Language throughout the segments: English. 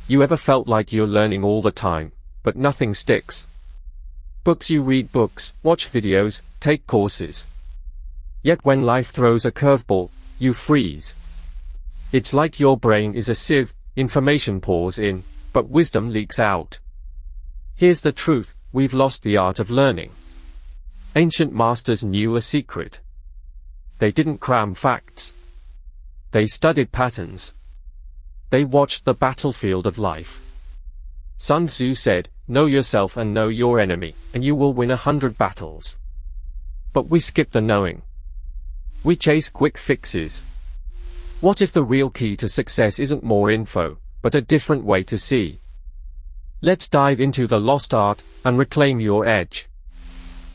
You ever felt like you're learning all the time, but nothing sticks? You read books, watch videos, take courses. Yet when life throws a curveball, you freeze. It's like your brain is a sieve, information pours in, but wisdom leaks out. Here's the truth, we've lost the art of learning. Ancient masters knew a secret. They didn't cram facts. They studied patterns. They watched the battlefield of life. Sun Tzu said, "Know yourself and know your enemy, and you will win 100 battles." But we skip the knowing. We chase quick fixes. What if the real key to success isn't more info, but a different way to see? Let's dive into the lost art and reclaim your edge.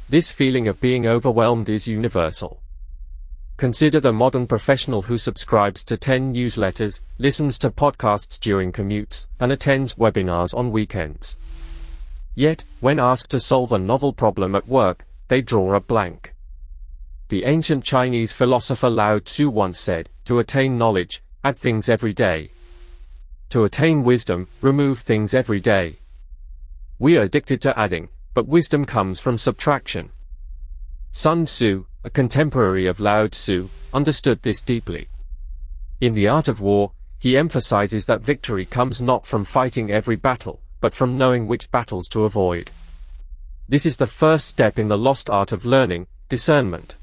This feeling of being overwhelmed is universal. Consider the modern professional who subscribes to 10 newsletters, listens to podcasts during commutes, and attends webinars on weekends. Yet, when asked to solve a novel problem at work, they draw a blank. The ancient Chinese philosopher Lao Tzu once said, "To attain knowledge, add things every day. To attain wisdom, remove things every day." We are addicted to adding, but wisdom comes from subtraction. Sun Tzu, a contemporary of Lao Tzu, understood this deeply. In The Art of War, he emphasizes that victory comes not from fighting every battle, but from knowing which battles to avoid. This is the first step in the lost art of learning, discernment.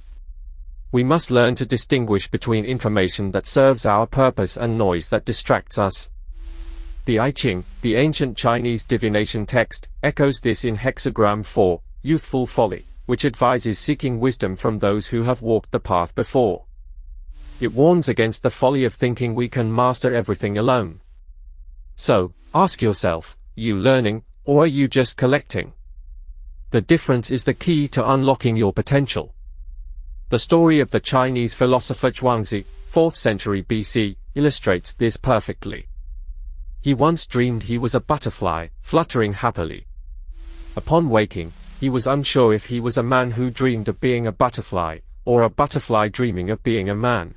We must learn to distinguish between information that serves our purpose and noise that distracts us. The I Ching, the ancient Chinese divination text, echoes this in hexagram 4, Youthful Folly, which advises seeking wisdom from those who have walked the path before. It warns against the folly of thinking we can master everything alone. So, ask yourself, are you learning, or are you just collecting? The difference is the key to unlocking your potential. The story of the Chinese philosopher Zhuangzi, 4th century BC, illustrates this perfectly. He once dreamed he was a butterfly, fluttering happily. Upon waking, he was unsure if he was a man who dreamed of being a butterfly, or a butterfly dreaming of being a man.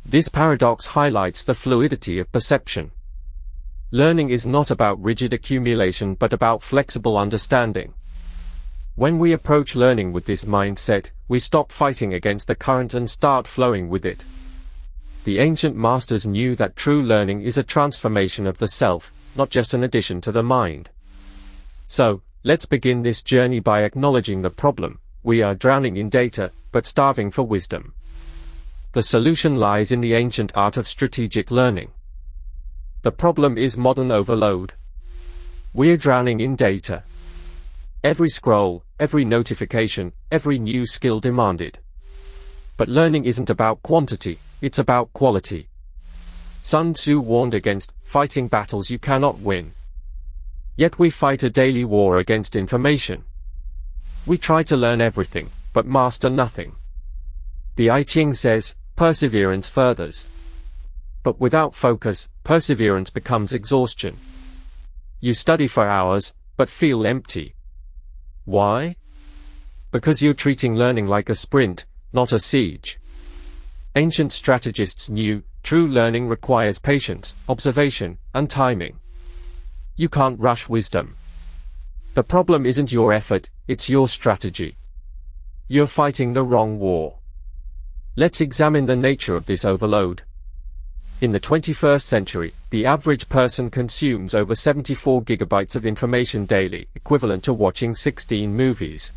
This paradox highlights the fluidity of perception. Learning is not about rigid accumulation but about flexible understanding. When we approach learning with this mindset, we stop fighting against the current and start flowing with it. The ancient masters knew that true learning is a transformation of the self, not just an addition to the mind. So, let's begin this journey by acknowledging the problem. We are drowning in data, but starving for wisdom. The solution lies in the ancient art of strategic learning. The problem is modern overload. We are drowning in data. Every scroll, every notification, every new skill demanded. But learning isn't about quantity, it's about quality. Sun Tzu warned against fighting battles you cannot win. Yet we fight a daily war against information. We try to learn everything, but master nothing. The I Ching says, perseverance furthers. But without focus, perseverance becomes exhaustion. You study for hours, but feel empty. Why? Because you're treating learning like a sprint, not a siege. Ancient strategists knew, true learning requires patience, observation, and timing. You can't rush wisdom. The problem isn't your effort, it's your strategy. You're fighting the wrong war. Let's examine the nature of this overload. In the 21st century, the average person consumes over 74 gigabytes of information daily, equivalent to watching 16 movies.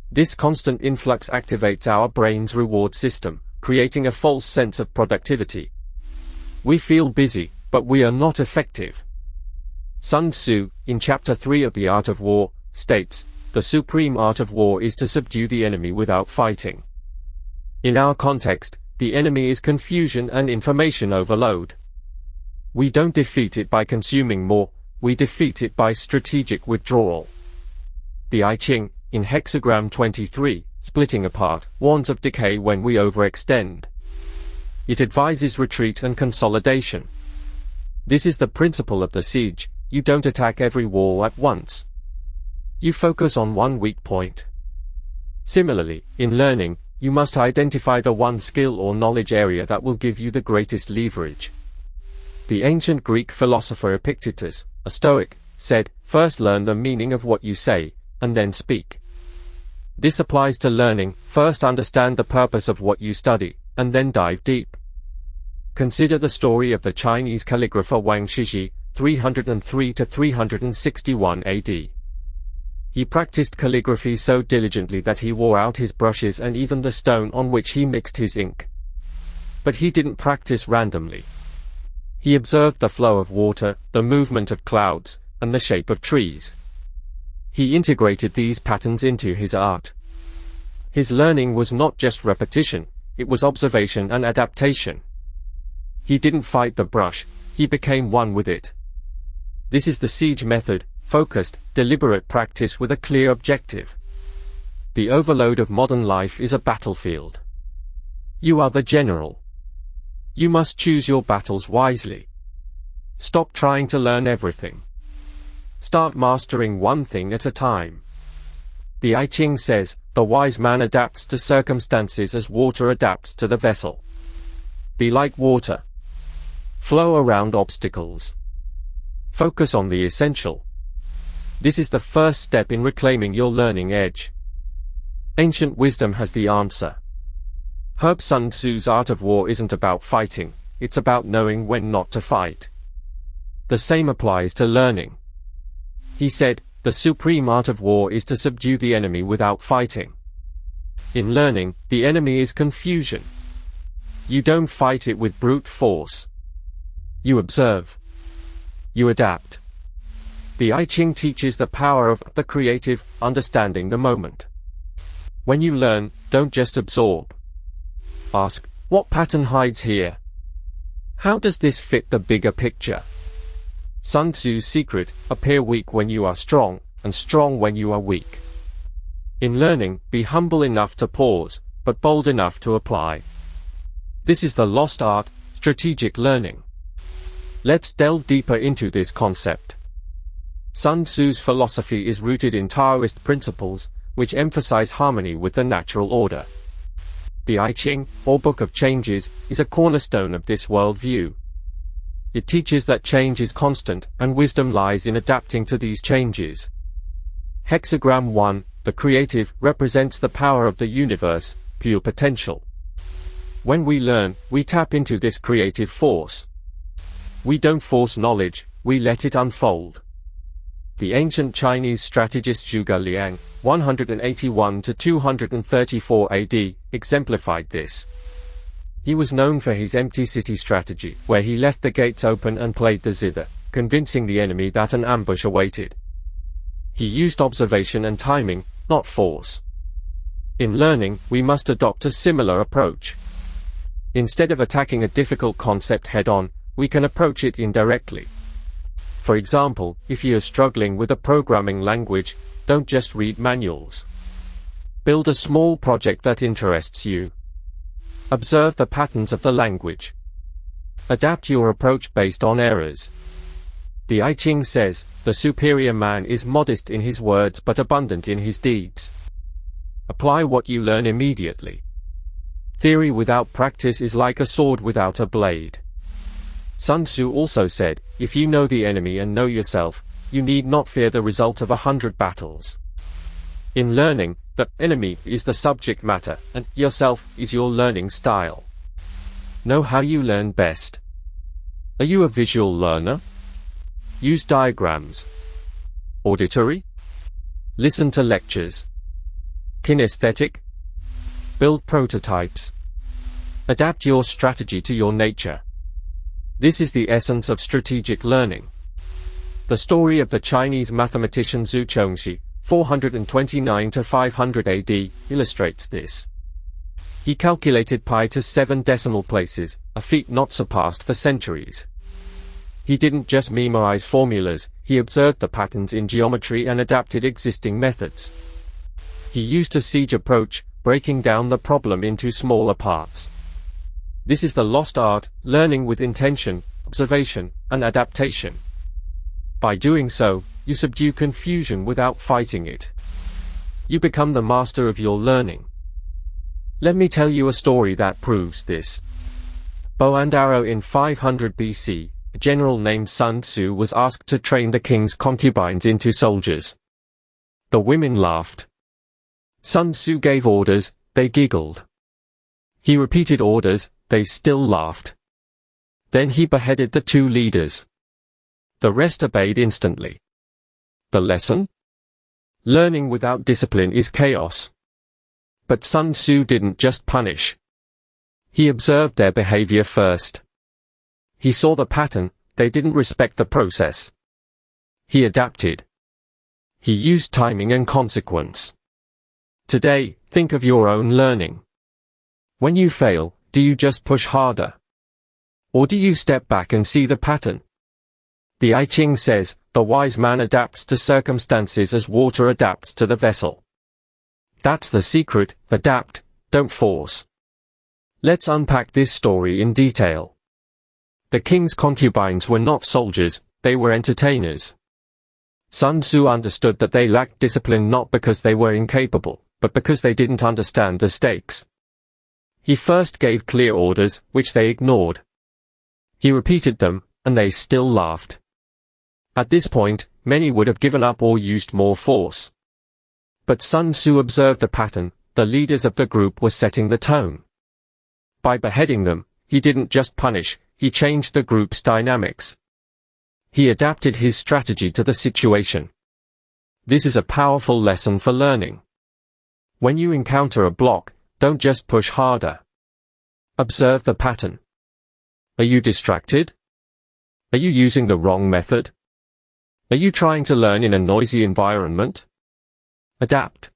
This constant influx activates our brain's reward system, creating a false sense of productivity. We feel busy, but we are not effective. Sun Tzu, in Chapter 3 of The Art of War, states, "The supreme art of war is to subdue the enemy without fighting." In our context, the enemy is confusion and information overload. We don't defeat it by consuming more, we defeat it by strategic withdrawal. The I Ching, in hexagram 23, splitting apart, warns of decay when we overextend. It advises retreat and consolidation. This is the principle of the siege. You don't attack every wall at once. You focus on one weak point. Similarly, in learning, you must identify the one skill or knowledge area that will give you the greatest leverage. The ancient Greek philosopher Epictetus, a Stoic, said, "First learn the meaning of what you say, and then speak." This applies to learning. First understand the purpose of what you study, and then dive deep. Consider the story of the Chinese calligrapher Wang Shiji, 303 to 361 AD. He practiced calligraphy so diligently that he wore out his brushes and even the stone on which he mixed his ink. But he didn't practice randomly. He observed the flow of water, the movement of clouds, and the shape of trees. He integrated these patterns into his art. His learning was not just repetition, it was observation and adaptation. He didn't fight the brush, he became one with it. This is the siege method, focused, deliberate practice with a clear objective. The overload of modern life is a battlefield. You are the general. You must choose your battles wisely. Stop trying to learn everything. Start mastering one thing at a time. The I Ching says, "The wise man adapts to circumstances as water adapts to the vessel." Be like water. Flow around obstacles. Focus on the essential. This is the first step in reclaiming your learning edge. Ancient wisdom has the answer. Sun Tzu's art of war isn't about fighting, it's about knowing when not to fight. The same applies to learning. He said, "The supreme art of war is to subdue the enemy without fighting." In learning, the enemy is confusion. You don't fight it with brute force. You observe. You adapt. The I Ching teaches the power of the creative, understanding the moment. When you learn, don't just absorb. Ask, what pattern hides here? How does this fit the bigger picture? Sun Tzu's secret, appear weak when you are strong, and strong when you are weak. In learning, be humble enough to pause, but bold enough to apply. This is the lost art, strategic learning. Let's delve deeper into this concept. Sun Tzu's philosophy is rooted in Taoist principles, which emphasize harmony with the natural order. The I Ching, or Book of Changes, is a cornerstone of this worldview. It teaches that change is constant, and wisdom lies in adapting to these changes. Hexagram 1, the creative, represents the power of the universe, pure potential. When we learn, we tap into this creative force. We don't force knowledge, we let it unfold. The ancient Chinese strategist Zhuge Liang, 181 to 234 AD, exemplified this. He was known for his empty city strategy, where he left the gates open and played the zither, convincing the enemy that an ambush awaited. He used observation and timing, not force. In learning, we must adopt a similar approach. Instead of attacking a difficult concept head-on, we can approach it indirectly. For example, if you are struggling with a programming language, don't just read manuals. Build a small project that interests you. Observe the patterns of the language. Adapt your approach based on errors. The I Ching says, "The superior man is modest in his words but abundant in his deeds." Apply what you learn immediately. Theory without practice is like a sword without a blade. Sun Tzu also said, "If you know the enemy and know yourself, you need not fear the result of 100 battles." In learning, the enemy is the subject matter, and yourself is your learning style. Know how you learn best. Are you a visual learner? Use diagrams. Auditory? Listen to lectures. Kinesthetic? Build prototypes. Adapt your strategy to your nature. This is the essence of strategic learning. The story of the Chinese mathematician Zhu Chongxi, 429 to 500 AD, illustrates this. He calculated pi to 7 decimal places, a feat not surpassed for centuries. He didn't just memorize formulas, he observed the patterns in geometry and adapted existing methods. He used a siege approach, breaking down the problem into smaller parts. This is the lost art, learning with intention, observation, and adaptation. By doing so, you subdue confusion without fighting it. You become the master of your learning. Let me tell you a story that proves this. Bow and arrow in 500 BC, a general named Sun Tzu was asked to train the king's concubines into soldiers. The women laughed. Sun Tzu gave orders, they giggled. He repeated orders, they still laughed. Then he beheaded the two leaders. The rest obeyed instantly. The lesson? Learning without discipline is chaos. But Sun Tzu didn't just punish. He observed their behavior first. He saw the pattern, they didn't respect the process. He adapted. He used timing and consequence. Today, think of your own learning. When you fail, do you just push harder? Or do you step back and see the pattern? The I Ching says, the wise man adapts to circumstances as water adapts to the vessel. That's the secret, adapt, don't force. Let's unpack this story in detail. The king's concubines were not soldiers, they were entertainers. Sun Tzu understood that they lacked discipline not because they were incapable, but because they didn't understand the stakes. He first gave clear orders, which they ignored. He repeated them, and they still laughed. At this point, many would have given up or used more force. But Sun Tzu observed the pattern, the leaders of the group were setting the tone. By beheading them, he didn't just punish, he changed the group's dynamics. He adapted his strategy to the situation. This is a powerful lesson for learning. When you encounter a block, don't just push harder. Observe the pattern. Are you distracted? Are you using the wrong method? Are you trying to learn in a noisy environment? Adapt.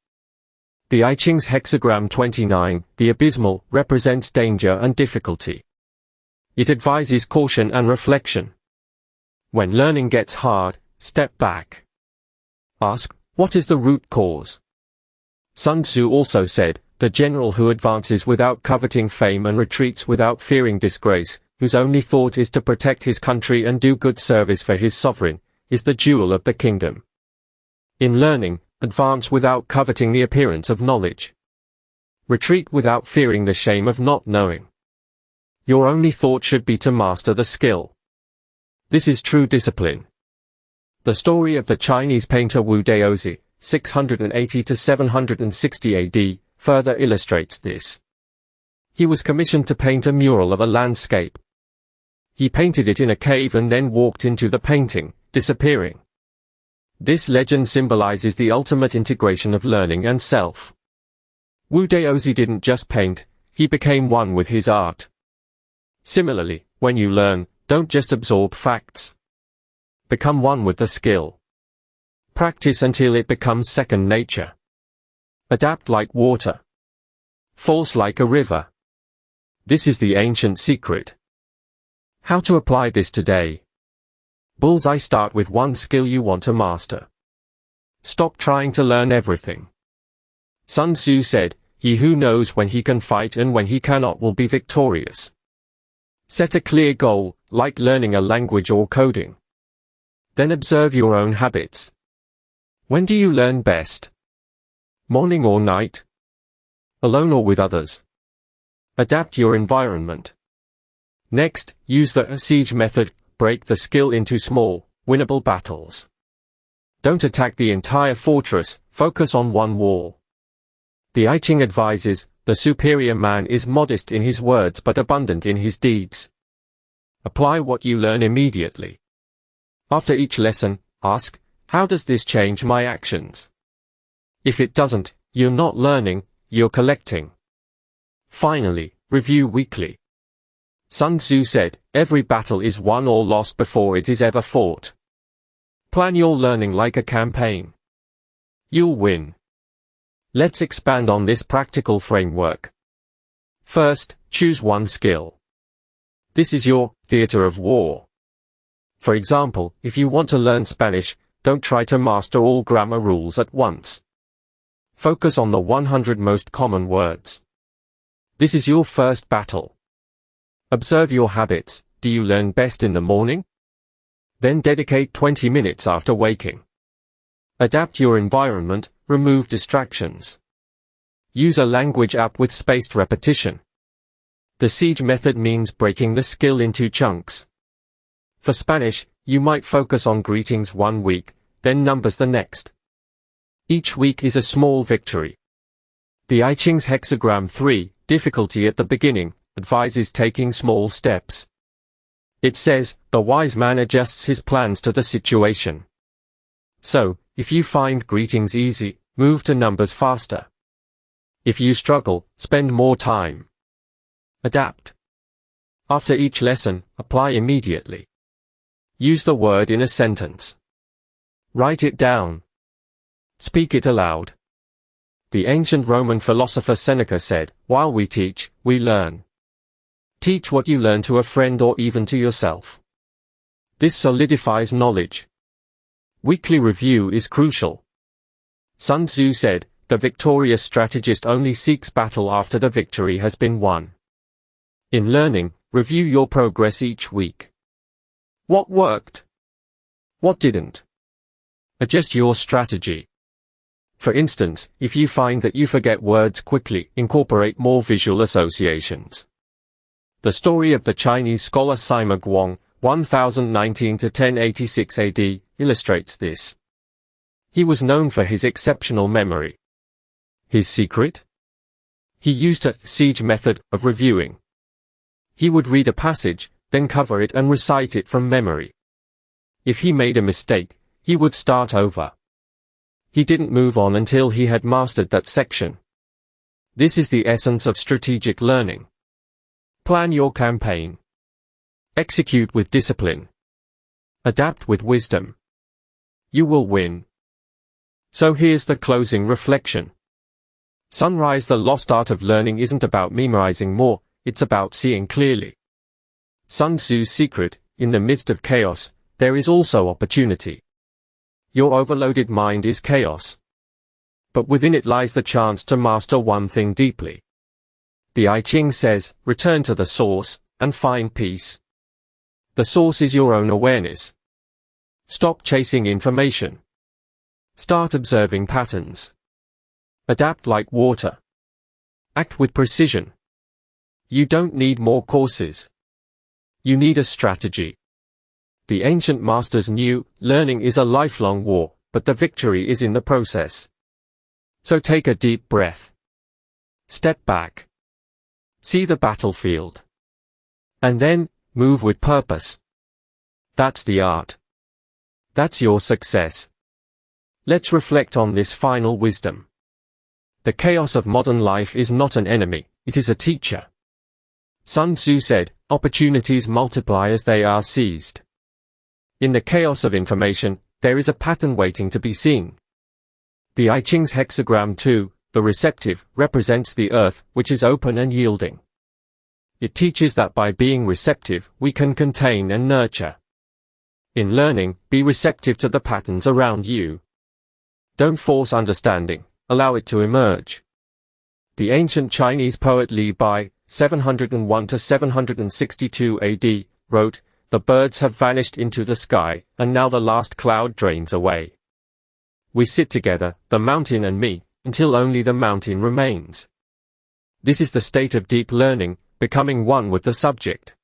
The I Ching's hexagram 29, the abysmal, represents danger and difficulty. It advises caution and reflection. When learning gets hard, step back. Ask, what is the root cause? Sun Tzu also said, the general who advances without coveting fame and retreats without fearing disgrace, whose only thought is to protect his country and do good service for his sovereign, is the jewel of the kingdom. In learning, advance without coveting the appearance of knowledge. Retreat without fearing the shame of not knowing. Your only thought should be to master the skill. This is true discipline. The story of the Chinese painter Wu Daozi, 680 to 760 AD, further illustrates this. He was commissioned to paint a mural of a landscape. He painted it in a cave and then walked into the painting, disappearing. This legend symbolizes the ultimate integration of learning and self. Wu Daozi didn't just paint, he became one with his art. Similarly, when you learn, don't just absorb facts. Become one with the skill. Practice until it becomes second nature. Adapt like water. Force like a river. This is the ancient secret. How to apply this today? Bullseye: start with one skill you want to master. Stop trying to learn everything. Sun Tzu said, he who knows when he can fight and when he cannot will be victorious. Set a clear goal, like learning a language or coding. Then observe your own habits. When do you learn best? Morning or night? Alone or with others? Adapt your environment. Next, use the siege method, break the skill into small, winnable battles. Don't attack the entire fortress, focus on one wall. The I Ching advises, the superior man is modest in his words but abundant in his deeds. Apply what you learn immediately. After each lesson, ask, how does this change my actions? If it doesn't, you're not learning, you're collecting. Finally, review weekly. Sun Tzu said, every battle is won or lost before it is ever fought. Plan your learning like a campaign. You'll win. Let's expand on this practical framework. First, choose one skill. This is your theater of war. For example, if you want to learn Spanish, don't try to master all grammar rules at once. Focus on the 100 most common words. This is your first battle. Observe your habits. Do you learn best in the morning? Then dedicate 20 minutes after waking. Adapt your environment, remove distractions. Use a language app with spaced repetition. The siege method means breaking the skill into chunks. For Spanish, you might focus on greetings one week, then numbers the next. Each week is a small victory. The I Ching's hexagram 3, difficulty at the beginning, advises taking small steps. It says, the wise man adjusts his plans to the situation. So, if you find greetings easy, move to numbers faster. If you struggle, spend more time. Adapt. After each lesson, apply immediately. Use the word in a sentence. Write it down. Speak it aloud. The ancient Roman philosopher Seneca said, while we teach, we learn. Teach what you learn to a friend or even to yourself. This solidifies knowledge. Weekly review is crucial. Sun Tzu said, the victorious strategist only seeks battle after the victory has been won. In learning, review your progress each week. What worked? What didn't? Adjust your strategy. For instance, if you find that you forget words quickly, incorporate more visual associations. The story of the Chinese scholar Sima Guang, 1019 to 1086 AD, illustrates this. He was known for his exceptional memory. His secret? He used a siege method of reviewing. He would read a passage, then cover it and recite it from memory. If he made a mistake, he would start over. He didn't move on until he had mastered that section. This is the essence of strategic learning. Plan your campaign. Execute with discipline. Adapt with wisdom. You will win. So here's the closing reflection. Sunrise: the lost art of learning isn't about memorizing more, it's about seeing clearly. Sun Tzu's secret: in the midst of chaos, there is also opportunity. Your overloaded mind is chaos. But within it lies the chance to master one thing deeply. The I Ching says, return to the source, and find peace. The source is your own awareness. Stop chasing information. Start observing patterns. Adapt like water. Act with precision. You don't need more courses. You need a strategy. The ancient masters knew, learning is a lifelong war, but the victory is in the process. So take a deep breath. Step back. See the battlefield. And then, move with purpose. That's the art. That's your success. Let's reflect on this final wisdom. The chaos of modern life is not an enemy, it is a teacher. Sun Tzu said, opportunities multiply as they are seized. In the chaos of information, there is a pattern waiting to be seen. The I Ching's hexagram 2, the receptive, represents the earth, which is open and yielding. It teaches that by being receptive, we can contain and nurture. In learning, be receptive to the patterns around you. Don't force understanding, allow it to emerge. The ancient Chinese poet Li Bai, 701 to 762 AD, wrote, "The birds have vanished into the sky, and now the last cloud drains away. We sit together, the mountain and me, until only the mountain remains." This is the state of deep learning, becoming one with the subject.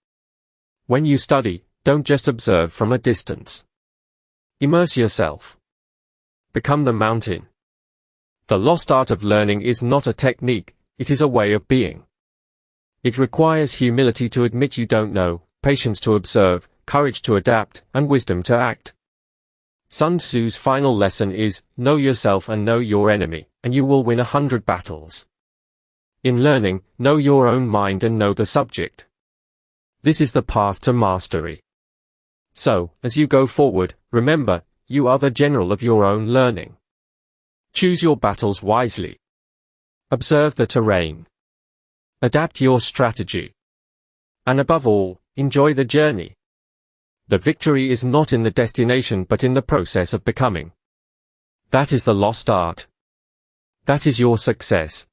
When you study, don't just observe from a distance. Immerse yourself. Become the mountain. The lost art of learning is not a technique, it is a way of being. It requires humility to admit you don't know, patience to observe, courage to adapt, and wisdom to act. Sun Tzu's final lesson is, know yourself and know your enemy, and you will win 100 battles. In learning, know your own mind and know the subject. This is the path to mastery. So, as you go forward, remember, you are the general of your own learning. Choose your battles wisely. Observe the terrain. Adapt your strategy. And above all, enjoy the journey. The victory is not in the destination but in the process of becoming. That is the lost art. That is your success.